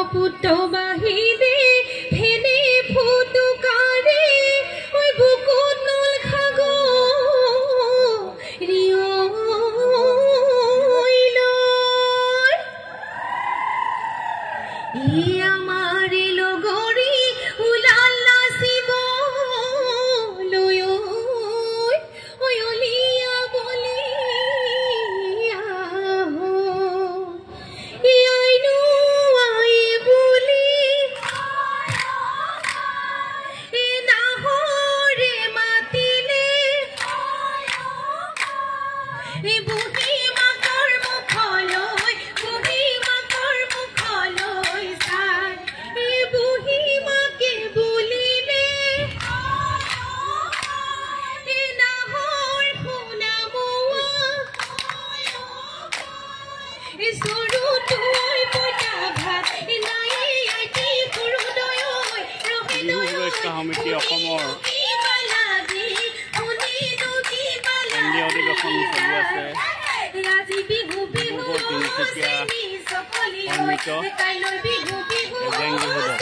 পুত বাহিৰে ফেনে ফুটুকাৰে ঐ বুকুত নল খাগ ই আমাৰ লগৰী ওলাল নাচিব লৈ অলিয়া বলিয়া আইনো আই বুলি নাহৰে মাতিলে বুঢ়ী মাকৰ মুখলৈ বুঢ়ী মাকৰ মুখলৈ চাই বুঢ়ী মাকে বুলিলে নাহৰ শুনা চৰু তুই পইতা ভাত নাই আইটি সৰুদয় সমিতি অসমৰ কেন্দ্ৰীয় অধিৱেশন চলি আছে তিনিচুকীয়া সন্মিত এজেং বিহুদত